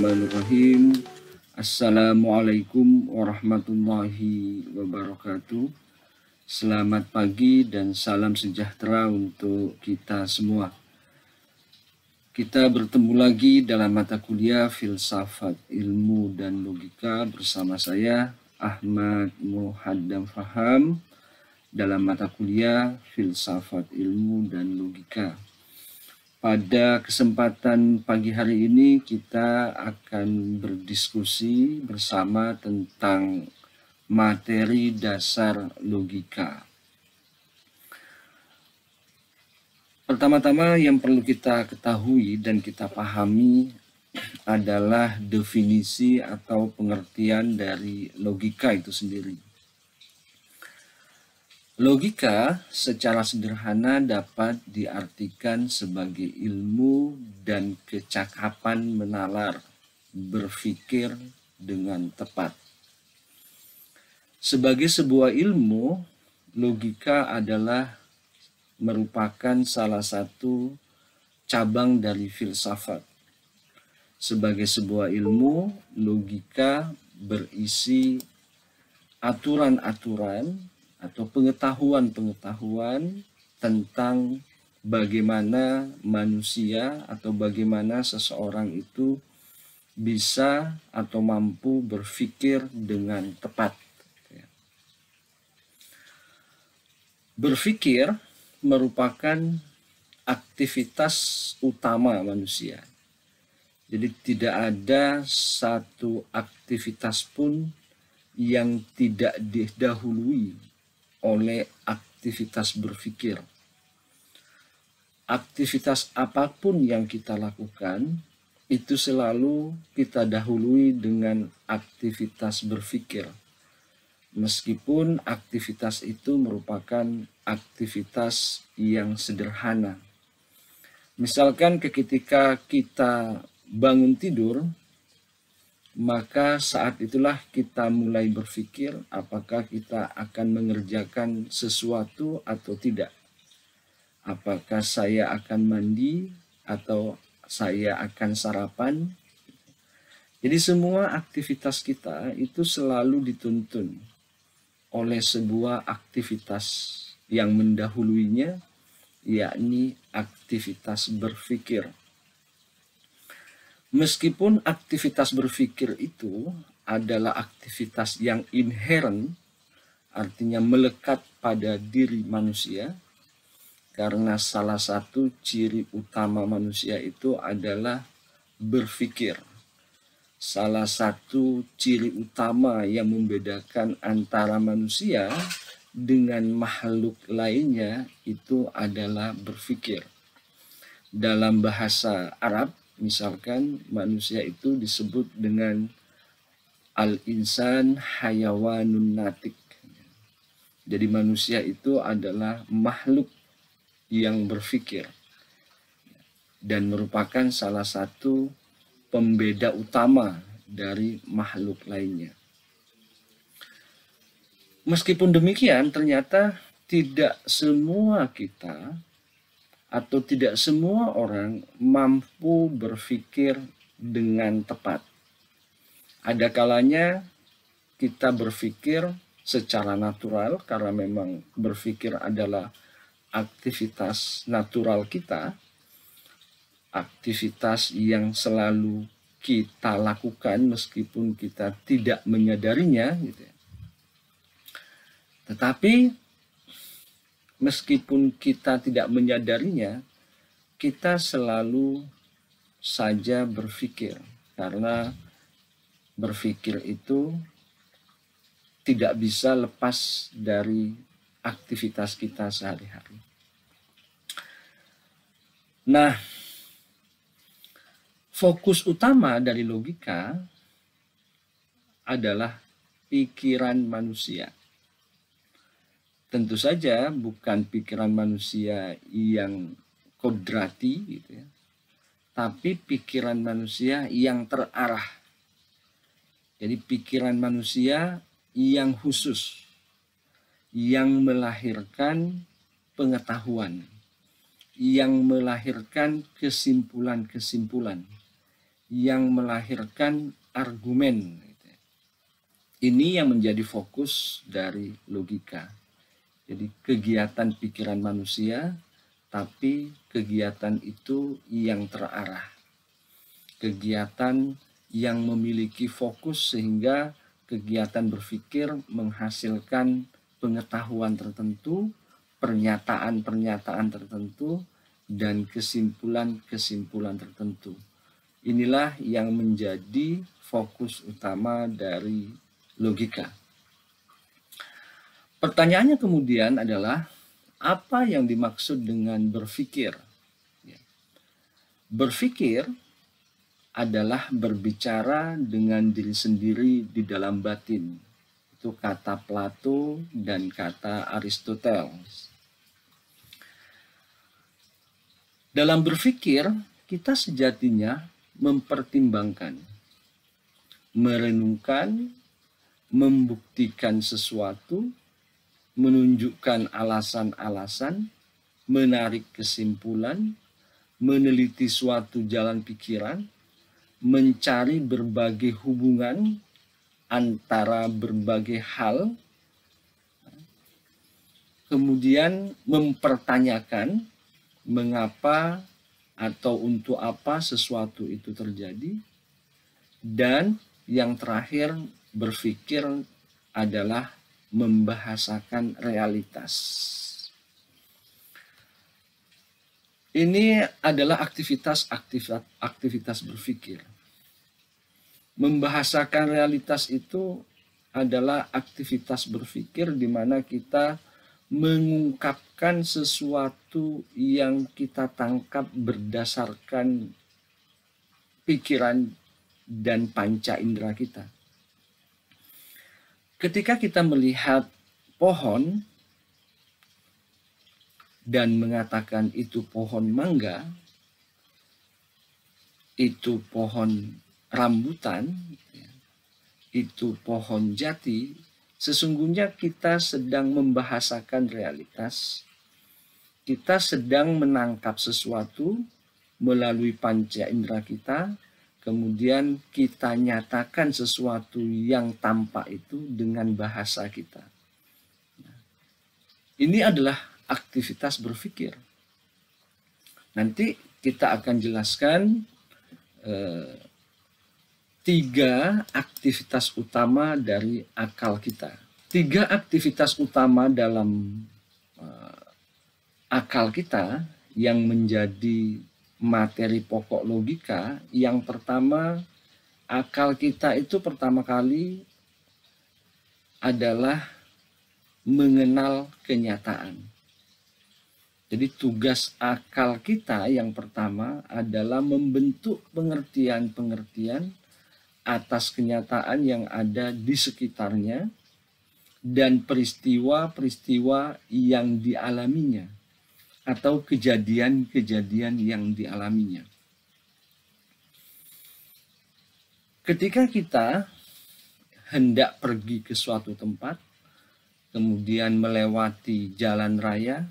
Bismillahirrahmanirrahim. Assalamualaikum warahmatullahi wabarakatuh. Selamat pagi dan salam sejahtera untuk kita semua. Kita bertemu lagi dalam mata kuliah Filsafat Ilmu dan Logika bersama saya Ahmad Muhaddam Faham dalam mata kuliah Filsafat Ilmu dan Logika. Pada kesempatan pagi hari ini kita akan berdiskusi bersama tentang materi dasar logika. Pertama-tama yang perlu kita ketahui dan kita pahami adalah definisi atau pengertian dari logika itu sendiri. Logika secara sederhana dapat diartikan sebagai ilmu dan kecakapan menalar, berpikir dengan tepat. Sebagai sebuah ilmu, logika adalah merupakan salah satu cabang dari filsafat. Sebagai sebuah ilmu, logika berisi aturan-aturan atau pengetahuan-pengetahuan tentang bagaimana manusia atau bagaimana seseorang itu bisa atau mampu berpikir dengan tepat. Berpikir merupakan aktivitas utama manusia. Jadi tidak ada satu aktivitas pun yang tidak didahului oleh aktivitas berpikir. Aktivitas apapun yang kita lakukan, itu selalu kita dahului dengan aktivitas berpikir. Meskipun aktivitas itu merupakan aktivitas yang sederhana. Misalkan ketika kita bangun tidur, maka saat itulah kita mulai berpikir apakah kita akan mengerjakan sesuatu atau tidak. Apakah saya akan mandi atau saya akan sarapan. Jadi semua aktivitas kita itu selalu dituntun oleh sebuah aktivitas yang mendahuluinya, yakni aktivitas berpikir. Meskipun aktivitas berpikir itu adalah aktivitas yang inherent, artinya melekat pada diri manusia, karena salah satu ciri utama manusia itu adalah berpikir. Salah satu ciri utama yang membedakan antara manusia dengan makhluk lainnya itu adalah berpikir. Dalam bahasa Arab, misalkan manusia itu disebut dengan al-insan hayawanun natik. Jadi manusia itu adalah makhluk yang berpikir dan merupakan salah satu pembeda utama dari makhluk lainnya. Meskipun demikian, ternyata tidak semua kita atau tidak semua orang mampu berpikir dengan tepat. Ada kalanya kita berpikir secara natural karena memang berpikir adalah aktivitas natural kita, aktivitas yang selalu kita lakukan meskipun kita tidak menyadarinya, gitu ya. Tetapi meskipun kita tidak menyadarinya, kita selalu saja berpikir, karena berpikir itu tidak bisa lepas dari aktivitas kita sehari-hari. Nah, fokus utama dari logika adalah pikiran manusia. Tentu saja bukan pikiran manusia yang kodrati, gitu ya, tapi pikiran manusia yang terarah. Jadi pikiran manusia yang khusus, yang melahirkan pengetahuan, yang melahirkan kesimpulan-kesimpulan, yang melahirkan argumen. Ini yang menjadi fokus dari logika. Jadi kegiatan pikiran manusia, tapi kegiatan itu yang terarah. Kegiatan yang memiliki fokus sehingga kegiatan berpikir menghasilkan pengetahuan tertentu, pernyataan-pernyataan tertentu, dan kesimpulan-kesimpulan tertentu. Inilah yang menjadi fokus utama dari logika. Pertanyaannya kemudian adalah, apa yang dimaksud dengan berpikir? Berpikir adalah berbicara dengan diri sendiri di dalam batin. Itu kata Plato dan kata Aristoteles. Dalam berpikir, kita sejatinya mempertimbangkan, merenungkan, membuktikan sesuatu, menunjukkan alasan-alasan, menarik kesimpulan, meneliti suatu jalan pikiran, mencari berbagai hubungan antara berbagai hal, kemudian mempertanyakan mengapa atau untuk apa sesuatu itu terjadi, dan yang terakhir, berpikir adalah membahasakan realitas. Ini adalah aktivitas berpikir. Membahasakan realitas itu adalah aktivitas berpikir di mana kita mengungkapkan sesuatu yang kita tangkap berdasarkan pikiran dan panca indera kita. Ketika kita melihat pohon dan mengatakan itu pohon mangga, itu pohon rambutan, itu pohon jati, sesungguhnya kita sedang membahasakan realitas. Kita sedang menangkap sesuatu melalui panca indera kita, kemudian kita nyatakan sesuatu yang tampak itu dengan bahasa kita. Ini adalah aktivitas berpikir. Nanti kita akan jelaskan 3 aktivitas utama dari akal kita. 3 aktivitas utama dalam akal kita yang menjadi materi pokok logika. Yang pertama, akal kita itu pertama kali adalah mengenal kenyataan. Jadi tugas akal kita yang pertama adalah membentuk pengertian-pengertian atas kenyataan yang ada di sekitarnya dan peristiwa-peristiwa yang dialaminya atau kejadian-kejadian yang dialaminya. Ketika kita hendak pergi ke suatu tempat, kemudian melewati jalan raya,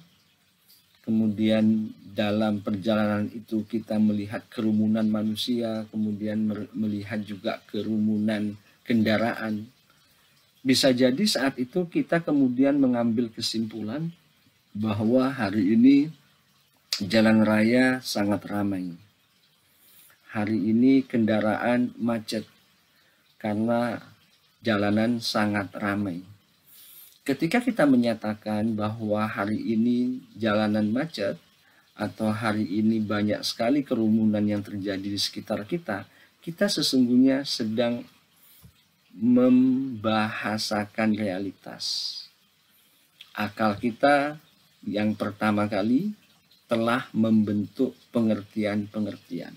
kemudian dalam perjalanan itu kita melihat kerumunan manusia, kemudian melihat juga kerumunan kendaraan. Bisa jadi saat itu kita kemudian mengambil kesimpulan bahwa hari ini jalan raya sangat ramai. Hari ini kendaraan macet karena jalanan sangat ramai. Ketika kita menyatakan bahwa hari ini jalanan macet atau hari ini banyak sekali kerumunan yang terjadi di sekitar kita, kita sesungguhnya sedang membahasakan realitas. Akal kita yang pertama kali telah membentuk pengertian-pengertian.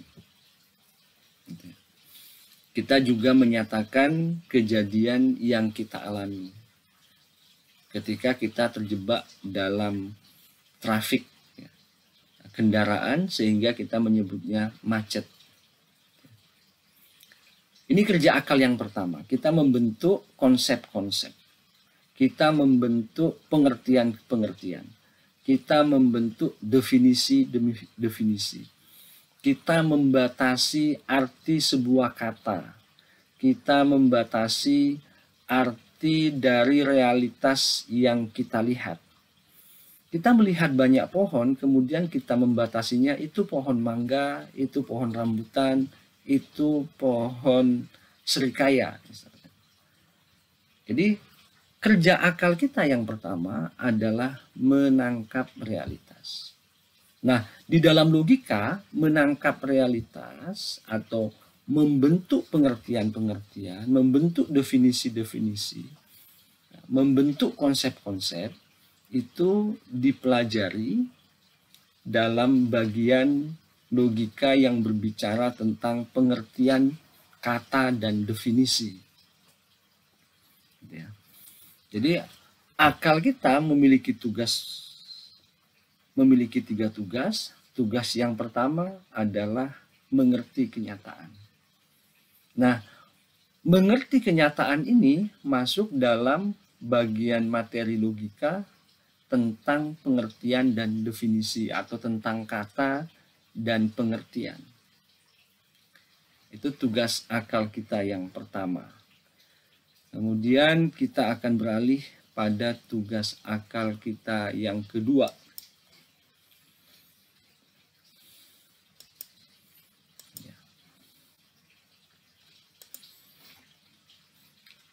Kita juga menyatakan kejadian yang kita alami. Ketika kita terjebak dalam trafik kendaraan sehingga kita menyebutnya macet. Ini kerja akal yang pertama. Kita membentuk konsep-konsep. Kita membentuk pengertian-pengertian. Kita membentuk definisi demi definisi. kita membatasi arti sebuah kata, kita membatasi arti dari realitas yang kita lihat. Kita melihat banyak pohon, kemudian kita membatasinya, itu pohon mangga, itu pohon rambutan, itu pohon serikaya. Jadi kerja akal kita yang pertama adalah menangkap realitas. Nah, di dalam logika, menangkap realitas atau membentuk pengertian-pengertian, membentuk definisi-definisi, membentuk konsep-konsep, itu dipelajari dalam bagian logika yang berbicara tentang pengertian kata dan definisi. Jadi akal kita memiliki tiga tugas. Tugas yang pertama adalah mengerti kenyataan. Nah, mengerti kenyataan ini masuk dalam bagian materi logika tentang pengertian dan definisi atau tentang kata dan pengertian. Itu tugas akal kita yang pertama. Kemudian kita akan beralih pada tugas akal kita yang kedua.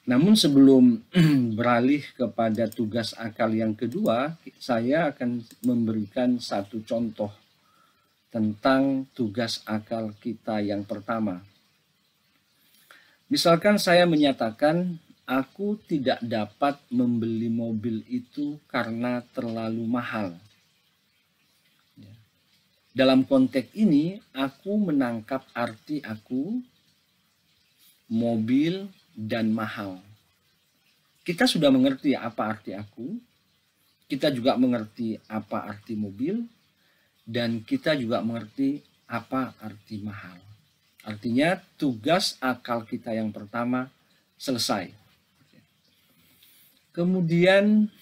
Namun sebelum beralih kepada tugas akal yang kedua, saya akan memberikan satu contoh tentang tugas akal kita yang pertama. Misalkan saya menyatakan, aku tidak dapat membeli mobil itu karena terlalu mahal. Dalam konteks ini, aku menangkap arti aku, mobil, dan mahal. Kita sudah mengerti apa arti aku, kita juga mengerti apa arti mobil, dan kita juga mengerti apa arti mahal. Artinya tugas akal kita yang pertama selesai. Kemudian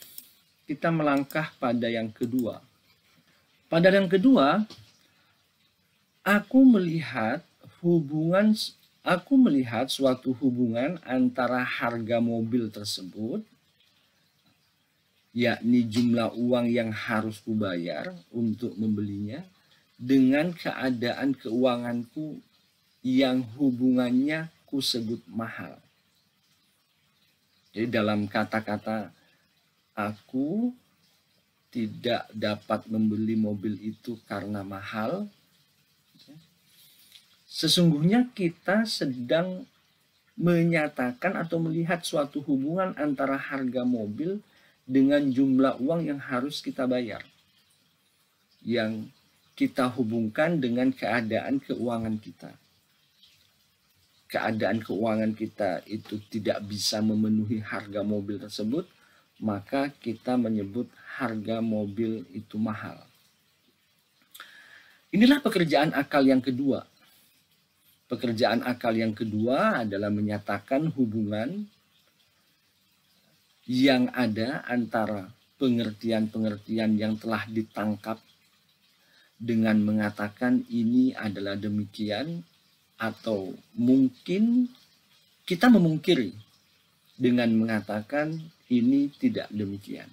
kita melangkah pada yang kedua. Pada yang kedua, aku melihat suatu hubungan antara harga mobil tersebut, yakni jumlah uang yang harus kubayar untuk membelinya, dengan keadaan keuanganku yang hubungannya kusebut mahal. Jadi dalam kata-kata aku tidak dapat membeli mobil itu karena mahal, sesungguhnya kita sedang menyatakan atau melihat suatu hubungan antara harga mobil dengan jumlah uang yang harus kita bayar, yang kita hubungkan dengan keadaan keuangan kita. Keadaan keuangan kita itu tidak bisa memenuhi harga mobil tersebut, maka kita menyebut harga mobil itu mahal. Inilah pekerjaan akal yang kedua. Pekerjaan akal yang kedua adalah menyatakan hubungan yang ada antara pengertian-pengertian yang telah ditangkap dengan mengatakan ini adalah demikian, atau mungkin kita memungkiri dengan mengatakan ini tidak demikian.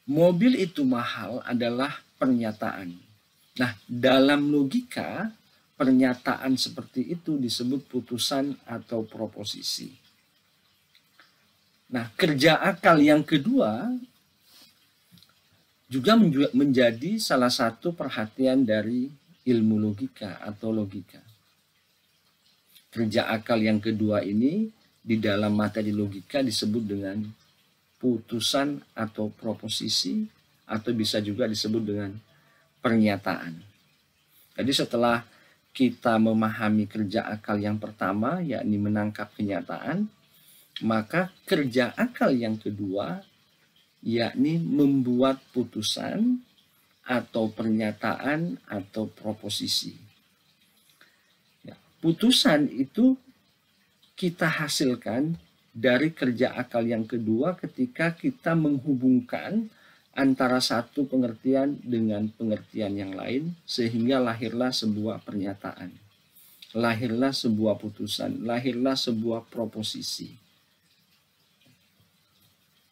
Mobil itu mahal adalah pernyataan. Nah, dalam logika, pernyataan seperti itu disebut putusan atau proposisi. Nah, kerja akal yang kedua juga menjadi salah satu perhatian dari ilmu logika atau logika. Kerja akal yang kedua ini di dalam materi logika disebut dengan putusan atau proposisi, atau bisa juga disebut dengan pernyataan. Jadi setelah kita memahami kerja akal yang pertama, yakni menangkap kenyataan, maka kerja akal yang kedua, yakni membuat putusan atau pernyataan atau proposisi. Ya, putusan itu kita hasilkan dari kerja akal yang kedua ketika kita menghubungkan antara satu pengertian dengan pengertian yang lain, sehingga lahirlah sebuah pernyataan, lahirlah sebuah putusan, lahirlah sebuah proposisi.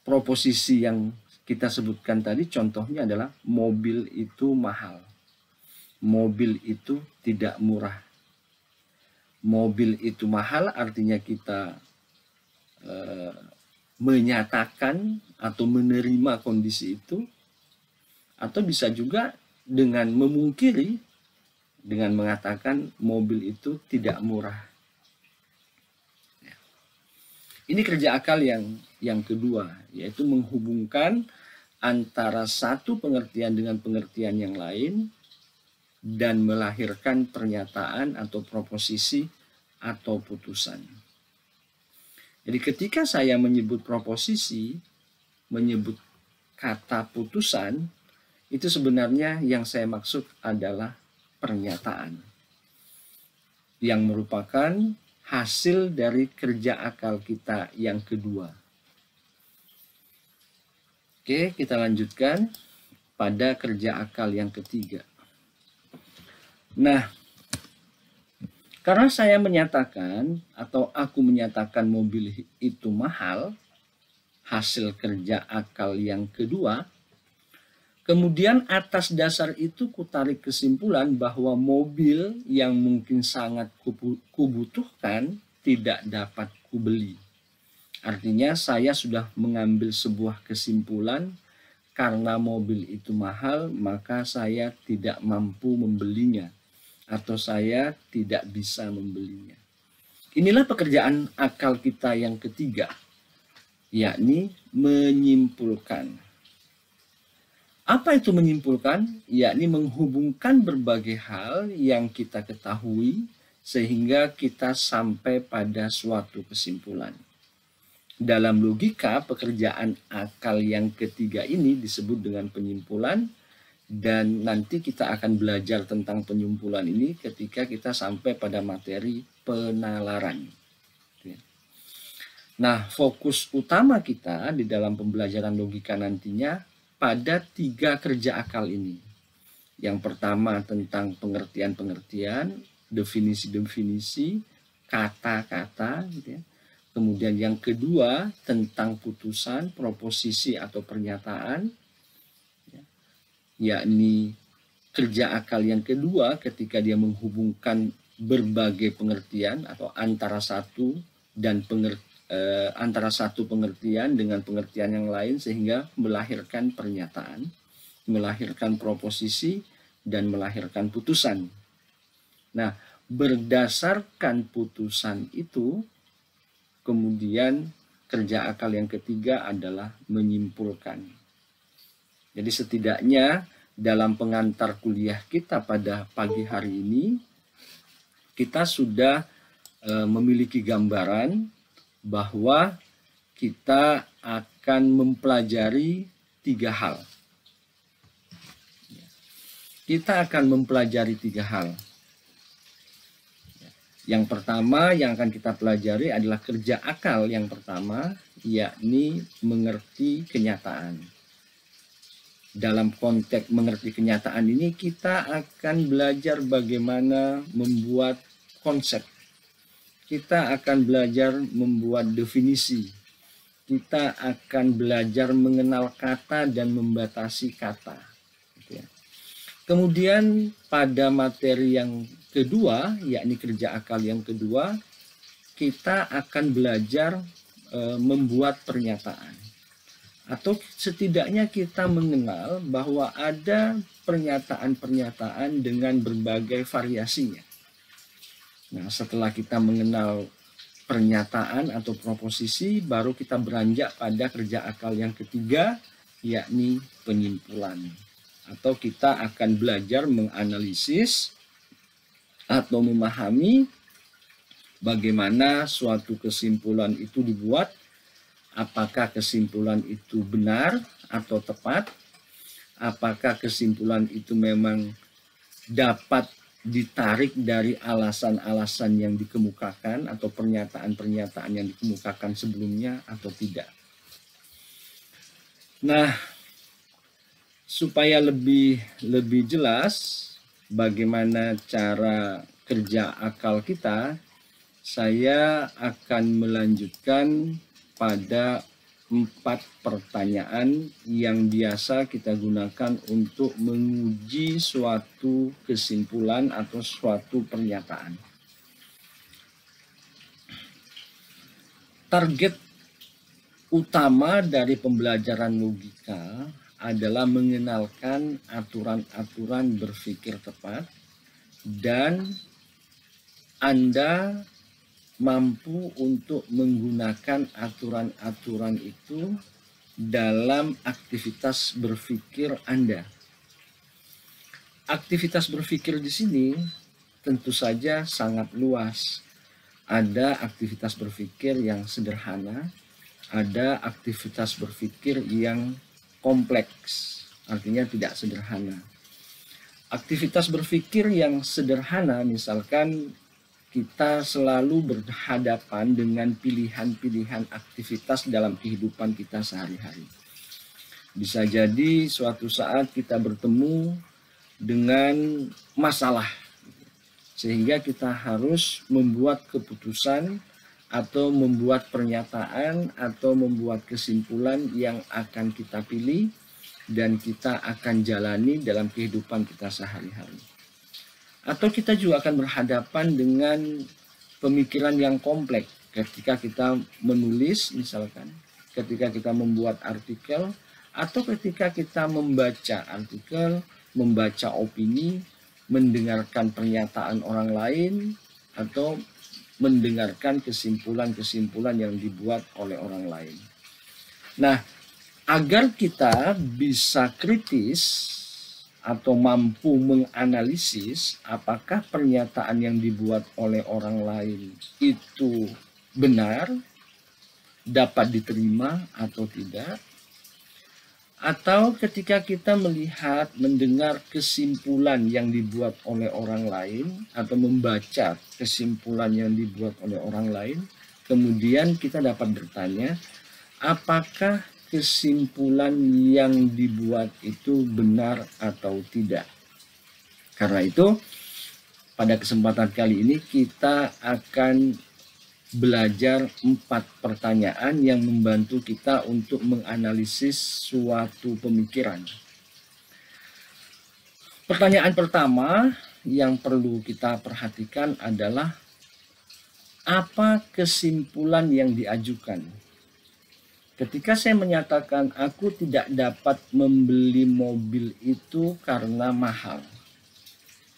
Proposisi yang kita sebutkan tadi contohnya adalah mobil itu mahal, mobil itu tidak murah. Mobil itu mahal artinya kita menyatakan atau menerima kondisi itu, atau bisa juga dengan memungkiri dengan mengatakan mobil itu tidak murah. Ini kerja akal yang kedua, yaitu menghubungkan antara satu pengertian dengan pengertian yang lain dan melahirkan pernyataan atau proposisi atau putusan. Jadi ketika saya menyebut proposisi, menyebut kata putusan, itu sebenarnya yang saya maksud adalah pernyataan yang merupakan hasil dari kerja akal kita yang kedua. Oke, kita lanjutkan pada kerja akal yang ketiga. Nah, karena saya menyatakan atau aku menyatakan mobil itu mahal, hasil kerja akal yang kedua, kemudian atas dasar itu kutarik kesimpulan bahwa mobil yang mungkin sangat kubutuhkan tidak dapat kubeli. Artinya saya sudah mengambil sebuah kesimpulan, karena mobil itu mahal maka saya tidak mampu membelinya atau saya tidak bisa membelinya. Inilah pekerjaan akal kita yang ketiga, yakni menyimpulkan. Apa itu menyimpulkan? Yakni menghubungkan berbagai hal yang kita ketahui sehingga kita sampai pada suatu kesimpulan. Dalam logika, pekerjaan akal yang ketiga ini disebut dengan penyimpulan, dan nanti kita akan belajar tentang penyimpulan ini ketika kita sampai pada materi penalaran. Nah, fokus utama kita di dalam pembelajaran logika nantinya pada tiga kerja akal ini. Yang pertama tentang pengertian-pengertian, definisi-definisi, kata-kata, gitu ya. Kemudian yang kedua tentang putusan, proposisi atau pernyataan, yakni kerja akal yang kedua ketika dia menghubungkan berbagai pengertian atau antara satu pengertian dengan pengertian yang lain sehingga melahirkan pernyataan, melahirkan proposisi, dan melahirkan putusan. Nah, berdasarkan putusan itu, kemudian kerja akal yang ketiga adalah menyimpulkan. Jadi setidaknya dalam pengantar kuliah kita pada pagi hari ini, kita sudah memiliki gambaran bahwa kita akan mempelajari tiga hal. Kita akan mempelajari tiga hal. Yang pertama yang akan kita pelajari adalah kerja akal yang pertama, yakni mengerti kenyataan. Dalam konteks mengerti kenyataan ini, kita akan belajar bagaimana membuat konsep. Kita akan belajar membuat definisi. Kita akan belajar mengenal kata dan membatasi kata. Kemudian pada materi yang kedua, yakni kerja akal yang kedua, kita akan belajar membuat pernyataan. Atau setidaknya kita mengenal bahwa ada pernyataan-pernyataan dengan berbagai variasinya. Nah, setelah kita mengenal pernyataan atau proposisi, baru kita beranjak pada kerja akal yang ketiga, yakni penyimpulan. Atau kita akan belajar menganalisis atau memahami bagaimana suatu kesimpulan itu dibuat, apakah kesimpulan itu benar atau tepat, apakah kesimpulan itu memang dapat ditarik dari alasan-alasan yang dikemukakan atau pernyataan-pernyataan yang dikemukakan sebelumnya atau tidak. Nah, supaya lebih jelas bagaimana cara kerja akal kita, saya akan melanjutkan pada 4 pertanyaan yang biasa kita gunakan untuk menguji suatu kesimpulan atau suatu pernyataan. Target utama dari pembelajaran logika adalah mengenalkan aturan-aturan berpikir tepat, dan Anda mampu untuk menggunakan aturan-aturan itu dalam aktivitas berpikir Anda. Aktivitas berpikir di sini tentu saja sangat luas. Ada aktivitas berpikir yang sederhana, ada aktivitas berpikir yang kompleks, artinya tidak sederhana. Aktivitas berpikir yang sederhana, misalkan kita selalu berhadapan dengan pilihan-pilihan aktivitas dalam kehidupan kita sehari-hari. Bisa jadi suatu saat kita bertemu dengan masalah, sehingga kita harus membuat keputusan atau membuat pernyataan atau membuat kesimpulan yang akan kita pilih dan kita akan jalani dalam kehidupan kita sehari-hari. Atau kita juga akan berhadapan dengan pemikiran yang kompleks ketika kita menulis, misalkan ketika kita membuat artikel, atau ketika kita membaca artikel, membaca opini, mendengarkan pernyataan orang lain, atau mendengarkan kesimpulan-kesimpulan yang dibuat oleh orang lain. Nah, agar kita bisa kritis atau mampu menganalisis apakah pernyataan yang dibuat oleh orang lain itu benar, dapat diterima atau tidak, atau ketika kita melihat, mendengar kesimpulan yang dibuat oleh orang lain atau membaca kesimpulan yang dibuat oleh orang lain, kemudian kita dapat bertanya, apakah kesimpulan yang dibuat itu benar atau tidak. Karena itu, pada kesempatan kali ini kita akan belajar 4 pertanyaan yang membantu kita untuk menganalisis suatu pemikiran. Pertanyaan pertama yang perlu kita perhatikan adalah apa kesimpulan yang diajukan. Ketika saya menyatakan aku tidak dapat membeli mobil itu karena mahal,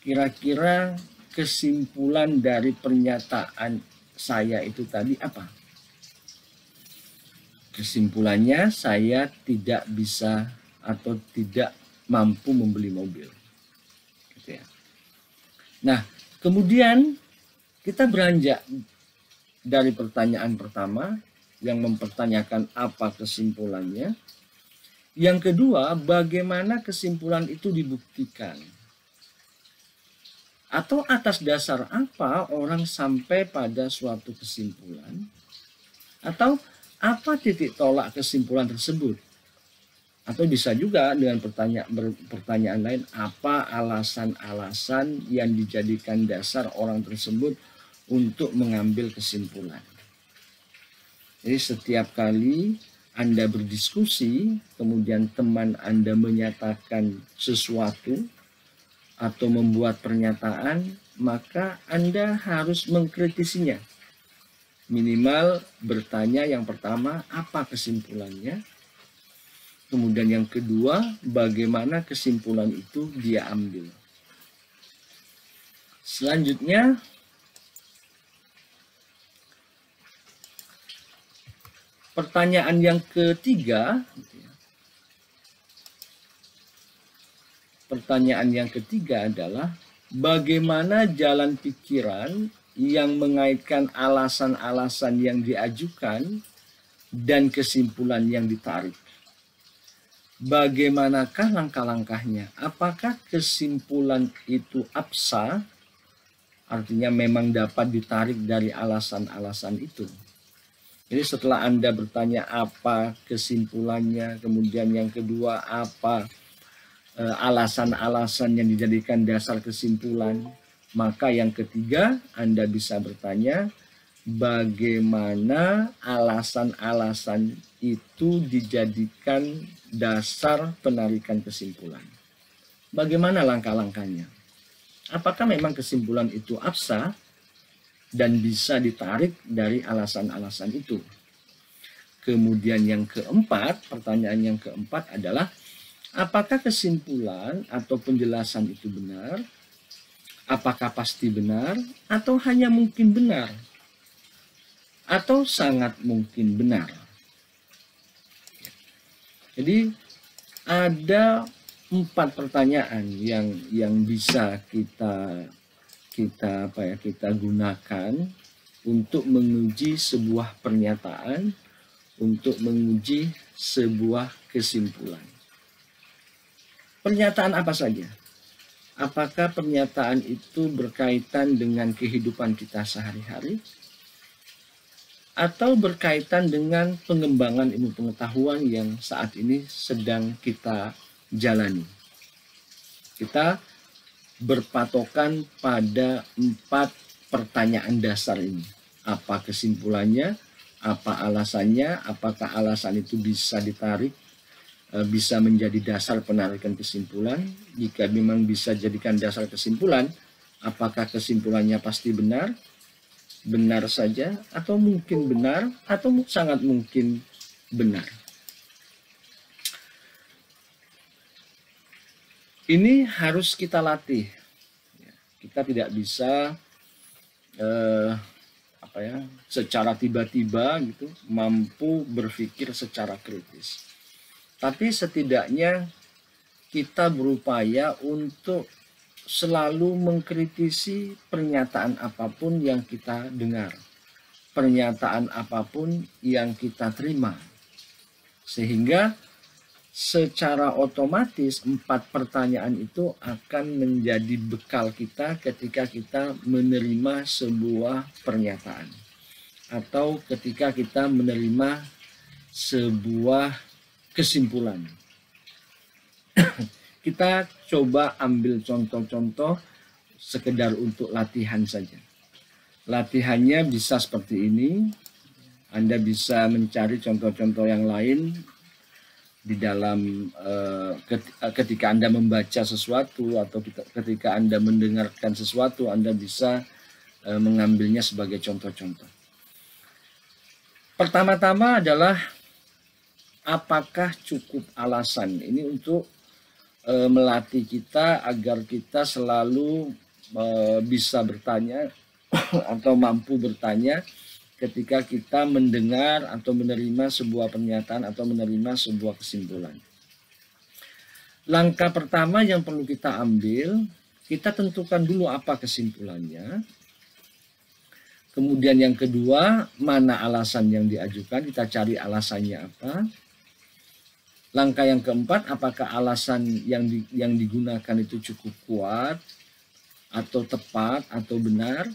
kira-kira kesimpulan dari pernyataan saya itu tadi apa? Kesimpulannya saya tidak bisa atau tidak mampu membeli mobil. Gitu ya. Nah, kemudian kita beranjak dari pertanyaan pertama yang mempertanyakan apa kesimpulannya. Yang kedua, bagaimana kesimpulan itu dibuktikan? Atau atas dasar apa orang sampai pada suatu kesimpulan? Atau apa titik tolak kesimpulan tersebut? Atau bisa juga dengan pertanyaan lain, apa alasan-alasan yang dijadikan dasar orang tersebut untuk mengambil kesimpulan? Jadi setiap kali Anda berdiskusi, kemudian teman Anda menyatakan sesuatu, atau membuat pernyataan, maka Anda harus mengkritisinya. Minimal bertanya yang pertama, apa kesimpulannya? Kemudian yang kedua, bagaimana kesimpulan itu dia ambil. Selanjutnya, pertanyaan yang ketiga, adalah bagaimana jalan pikiran yang mengaitkan alasan-alasan yang diajukan dan kesimpulan yang ditarik. Bagaimanakah langkah-langkahnya? Apakah kesimpulan itu absah, artinya memang dapat ditarik dari alasan-alasan itu? Jadi setelah Anda bertanya apa kesimpulannya, kemudian yang kedua apa alasan-alasan yang dijadikan dasar kesimpulan. Maka yang ketiga, Anda bisa bertanya, bagaimana alasan-alasan itu dijadikan dasar penarikan kesimpulan? Bagaimana langkah-langkahnya? Apakah memang kesimpulan itu absah dan bisa ditarik dari alasan-alasan itu? Kemudian yang keempat, pertanyaan yang keempat adalah, apakah kesimpulan atau penjelasan itu benar? Apakah pasti benar atau hanya mungkin benar? Atau sangat mungkin benar? Jadi ada 4 pertanyaan yang bisa kita gunakan untuk menguji sebuah pernyataan, untuk menguji sebuah kesimpulan. Pernyataan apa saja? Apakah pernyataan itu berkaitan dengan kehidupan kita sehari-hari? Atau berkaitan dengan pengembangan ilmu pengetahuan yang saat ini sedang kita jalani? Kita berpatokan pada 4 pertanyaan dasar ini. Apa kesimpulannya? Apa alasannya? Apakah alasan itu bisa ditarik? Bisa menjadi dasar penarikan kesimpulan? Jika memang bisa jadikan dasar kesimpulan, apakah kesimpulannya pasti benar? Benar saja, atau mungkin benar, atau sangat mungkin benar? Ini harus kita latih. Kita tidak bisa secara tiba-tiba gitu mampu berpikir secara kritis. Tapi setidaknya kita berupaya untuk selalu mengkritisi pernyataan apapun yang kita dengar, pernyataan apapun yang kita terima. Sehingga secara otomatis 4 pertanyaan itu akan menjadi bekal kita ketika kita menerima sebuah pernyataan. Atau ketika kita menerima sebuah kesimpulan. Kita coba ambil contoh-contoh sekedar untuk latihan saja. Latihannya bisa seperti ini. Anda bisa mencari contoh-contoh yang lain di dalam ketika Anda membaca sesuatu atau ketika Anda mendengarkan sesuatu, Anda bisa mengambilnya sebagai contoh-contoh. Pertama-tama adalah, apakah cukup alasan? Ini untuk melatih kita agar kita selalu bisa bertanya atau mampu bertanya ketika kita mendengar atau menerima sebuah pernyataan atau menerima sebuah kesimpulan. Langkah pertama yang perlu kita ambil, kita tentukan dulu apa kesimpulannya. Kemudian yang kedua, mana alasan yang diajukan, kita cari alasannya apa. Langkah yang keempat, apakah alasan yang digunakan itu cukup kuat atau tepat atau benar?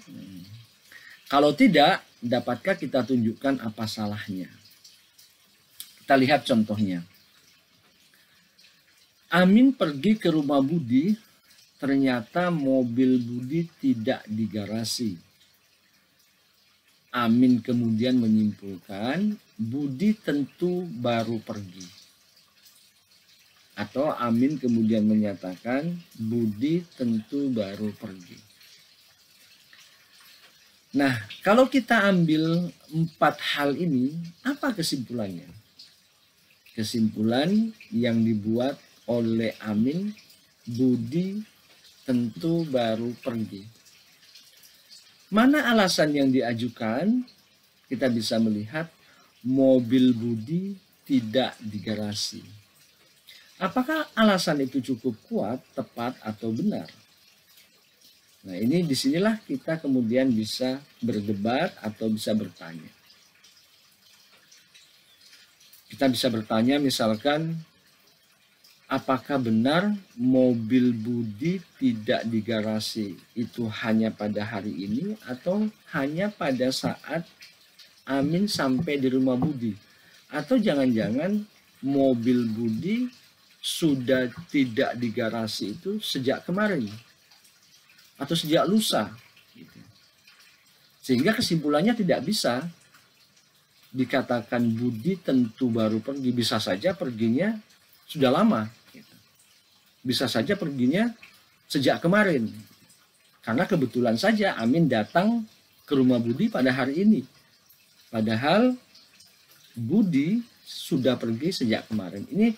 Kalau tidak, dapatkah kita tunjukkan apa salahnya? Kita lihat contohnya. Amin pergi ke rumah Budi, ternyata mobil Budi tidak di garasi. Amin kemudian menyimpulkan, Budi tentu baru pergi. Atau Amin kemudian menyatakan, Budi tentu baru pergi. Nah, kalau kita ambil 4 hal ini, apa kesimpulannya? Kesimpulan yang dibuat oleh Amin, Budi tentu baru pergi. Mana alasan yang diajukan? Kita bisa melihat mobil Budi tidak di garasi. Apakah alasan itu cukup kuat, tepat, atau benar? Nah, ini disinilah kita kemudian bisa berdebat atau bisa bertanya. Kita bisa bertanya misalkan, apakah benar mobil Budi tidak di garasi itu hanya pada hari ini atau hanya pada saat Amin sampai di rumah Budi? Atau jangan-jangan mobil Budi sudah tidak di garasi itu sejak kemarin atau sejak lusa. Sehingga kesimpulannya tidak bisa dikatakan Budi tentu baru pergi. Bisa saja perginya sudah lama. Bisa saja perginya sejak kemarin. Karena kebetulan saja Amin datang ke rumah Budi pada hari ini. Padahal Budi sudah pergi sejak kemarin. Ini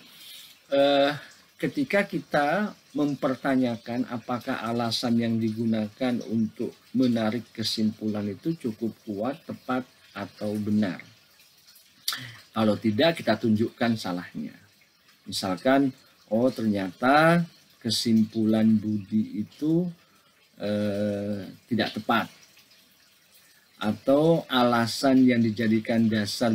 ketika kita mempertanyakan apakah alasan yang digunakan untuk menarik kesimpulan itu cukup kuat, tepat, atau benar. Kalau tidak, kita tunjukkan salahnya. Misalkan, oh ternyata kesimpulan Budi itu tidak tepat. Atau alasan yang dijadikan dasar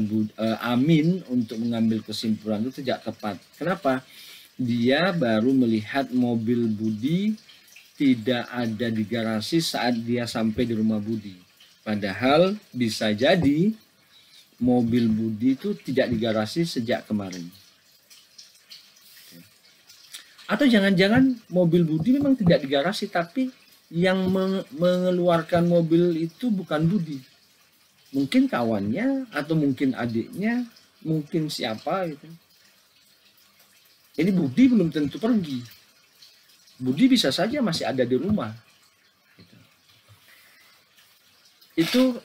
Amin untuk mengambil kesimpulan itu tidak tepat. Kenapa? Dia baru melihat mobil Budi tidak ada di garasi saat dia sampai di rumah Budi. Padahal bisa jadi mobil Budi itu tidak di garasi sejak kemarin. Atau jangan-jangan mobil Budi memang tidak di garasi, tapi yang mengeluarkan mobil itu bukan Budi. Mungkin kawannya, atau mungkin adiknya, mungkin siapa gitu. Jadi Budi belum tentu pergi. Budi bisa saja masih ada di rumah. Itu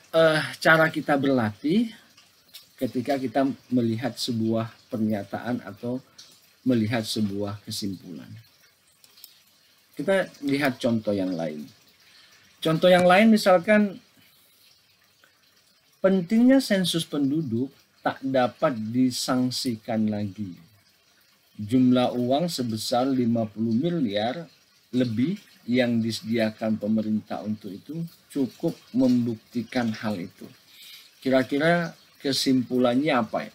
cara kita berlatih ketika kita melihat sebuah pernyataan atau melihat sebuah kesimpulan. Kita lihat contoh yang lain. Contoh yang lain misalkan pentingnya sensus penduduk tak dapat disangsikan lagi. Jumlah uang sebesar 50 miliar lebih yang disediakan pemerintah untuk itu cukup membuktikan hal itu. Kira-kira kesimpulannya apa ya?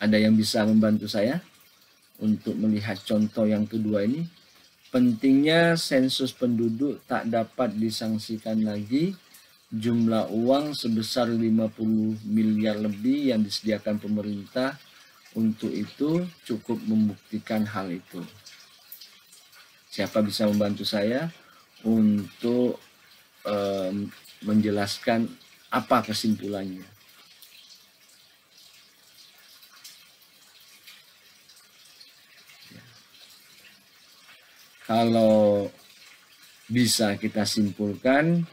Ada yang bisa membantu saya untuk melihat contoh yang kedua ini? Pentingnya sensus penduduk tak dapat disangsikan lagi. Jumlah uang sebesar 50 miliar lebih yang disediakan pemerintah untuk itu cukup membuktikan hal itu. Siapa bisa membantu saya untuk menjelaskan apa kesimpulannya? Kalau bisa kita simpulkan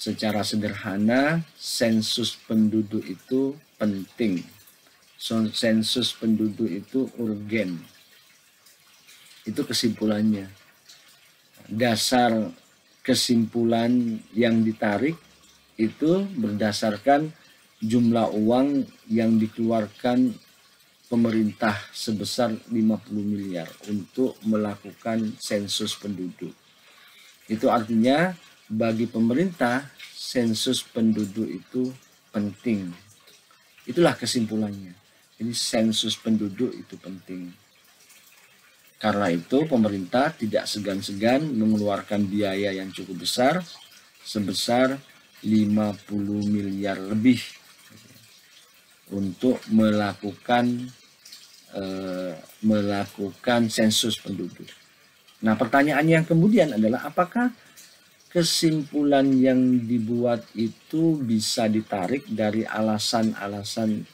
secara sederhana, sensus penduduk itu penting. Sensus penduduk itu urgen. Itu kesimpulannya. Dasar kesimpulan yang ditarik itu berdasarkan jumlah uang yang dikeluarkan pemerintah sebesar 50 miliar untuk melakukan sensus penduduk. Itu artinya bagi pemerintah sensus penduduk itu penting. Itulah kesimpulannya. Jadi sensus penduduk itu penting. Karena itu pemerintah tidak segan-segan mengeluarkan biaya yang cukup besar sebesar 50 miliar lebih untuk melakukan sensus penduduk. Nah, pertanyaan yang kemudian adalah apakah kesimpulan yang dibuat itu bisa ditarik dari alasan-alasan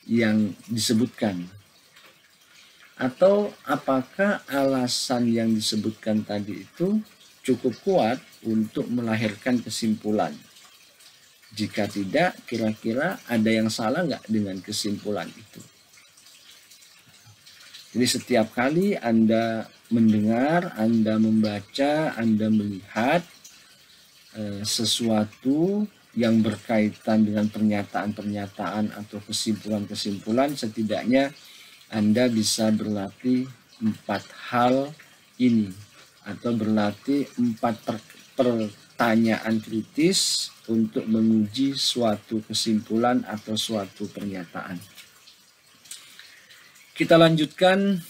yang disebutkan? Atau apakah alasan yang disebutkan tadi itu cukup kuat untuk melahirkan kesimpulan? Jika tidak, kira-kira ada yang salah nggak dengan kesimpulan itu? Jadi setiap kali Anda mendengar, Anda membaca, Anda melihat sesuatu yang berkaitan dengan pernyataan-pernyataan atau kesimpulan-kesimpulan, setidaknya Anda bisa berlatih 4 hal ini atau berlatih 4 pertanyaan kritis untuk menguji suatu kesimpulan atau suatu pernyataan. Kita lanjutkan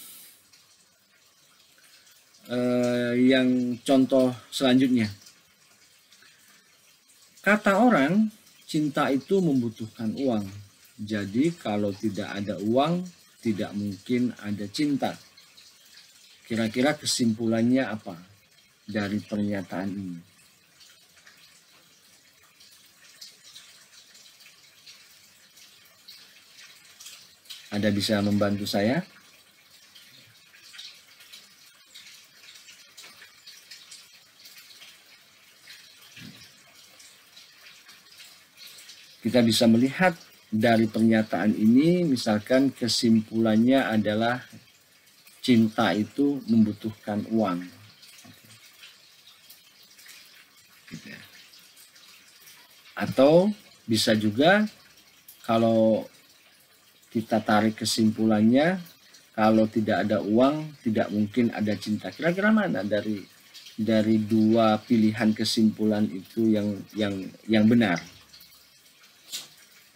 yang contoh selanjutnya. Kata orang, cinta itu membutuhkan uang. Jadi kalau tidak ada uang, tidak mungkin ada cinta. Kira-kira kesimpulannya apa dari pernyataan ini? Ada bisa membantu saya? Kita bisa melihat dari pernyataan ini, misalkan kesimpulannya adalah cinta itu membutuhkan uang. Atau bisa juga kalau kita tarik kesimpulannya, kalau tidak ada uang, tidak mungkin ada cinta. Kira-kira mana dari dua pilihan kesimpulan itu yang benar?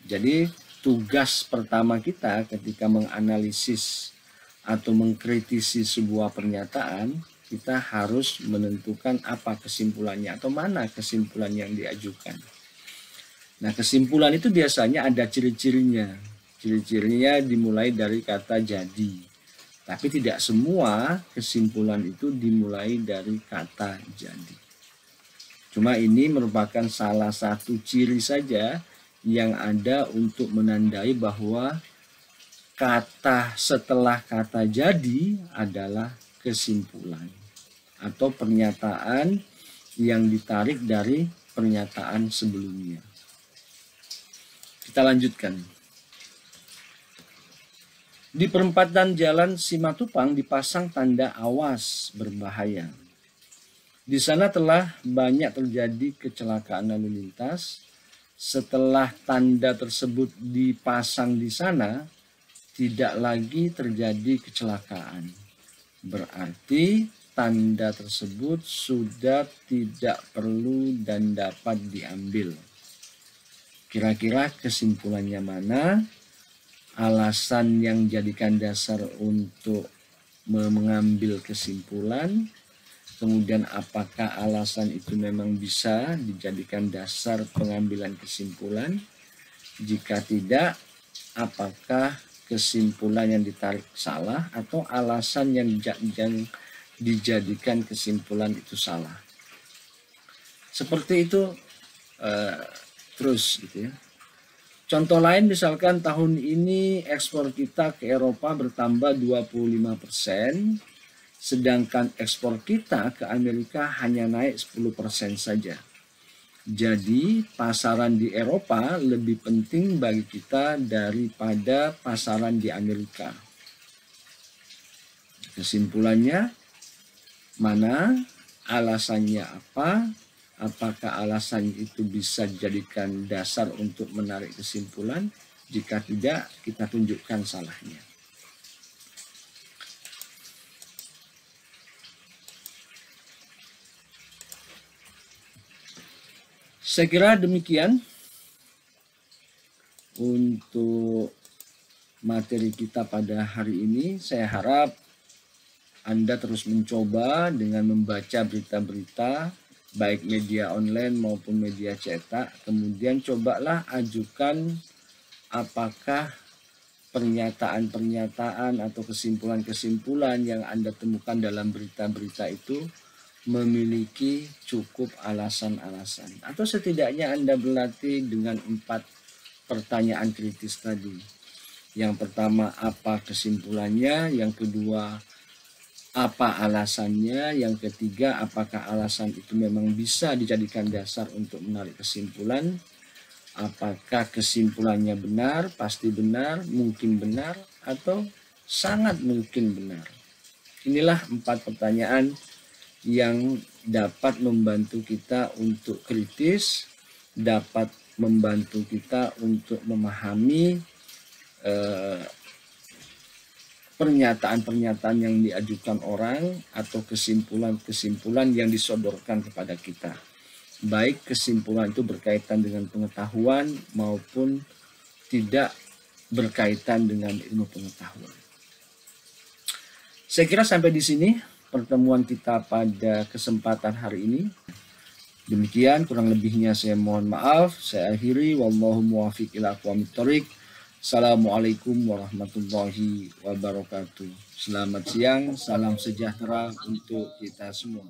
Jadi tugas pertama kita ketika menganalisis atau mengkritisi sebuah pernyataan, kita harus menentukan apa kesimpulannya atau mana kesimpulan yang diajukan. Nah, kesimpulan itu biasanya ada ciri-cirinya. Ciri-cirinya dimulai dari kata jadi. Tapi tidak semua kesimpulan itu dimulai dari kata jadi. Cuma ini merupakan salah satu ciri saja yang ada untuk menandai bahwa kata setelah kata jadi adalah kesimpulan atau pernyataan yang ditarik dari pernyataan sebelumnya. Kita lanjutkan. Di perempatan jalan Simatupang dipasang tanda awas berbahaya. Di sana telah banyak terjadi kecelakaan lalu lintas. Setelah tanda tersebut dipasang di sana, tidak lagi terjadi kecelakaan. Berarti tanda tersebut sudah tidak perlu dan dapat diambil. Kira-kira kesimpulannya mana? Alasan yang jadikan dasar untuk mengambil kesimpulan, kemudian apakah alasan itu memang bisa dijadikan dasar pengambilan kesimpulan? Jika tidak, apakah kesimpulan yang ditarik salah atau alasan yang dijadikan kesimpulan itu salah? Seperti itu terus gitu ya. Contoh lain misalkan tahun ini ekspor kita ke Eropa bertambah 25%. Sedangkan ekspor kita ke Amerika hanya naik 10% saja. Jadi pasaran di Eropa lebih penting bagi kita daripada pasaran di Amerika. Kesimpulannya mana? Alasannya apa? Apakah alasan itu bisa dijadikan dasar untuk menarik kesimpulan? Jika tidak, kita tunjukkan salahnya. Saya kira demikian untuk materi kita pada hari ini. Saya harap Anda terus mencoba dengan membaca berita-berita, baik media online maupun media cetak. Kemudian cobalah ajukan apakah pernyataan-pernyataan atau kesimpulan-kesimpulan yang Anda temukan dalam berita-berita itu memiliki cukup alasan-alasan, atau setidaknya Anda berlatih dengan 4 pertanyaan kritis tadi. Yang pertama, apa kesimpulannya? Yang kedua, apa alasannya? Yang ketiga, apakah alasan itu memang bisa dijadikan dasar untuk menarik kesimpulan? Apakah kesimpulannya benar, pasti benar, mungkin benar, atau sangat mungkin benar? Inilah 4 pertanyaan yang dapat membantu kita untuk kritis, dapat membantu kita untuk memahami pernyataan-pernyataan yang diajukan orang atau kesimpulan-kesimpulan yang disodorkan kepada kita. Baik kesimpulan itu berkaitan dengan pengetahuan maupun tidak berkaitan dengan ilmu pengetahuan. Saya kira sampai di sini pertemuan kita pada kesempatan hari ini. Demikian, kurang lebihnya saya mohon maaf. Saya akhiri, wallahu muwaffiq ila aqwamit thoriq. Assalamualaikum warahmatullahi wabarakatuh. Selamat siang, salam sejahtera untuk kita semua.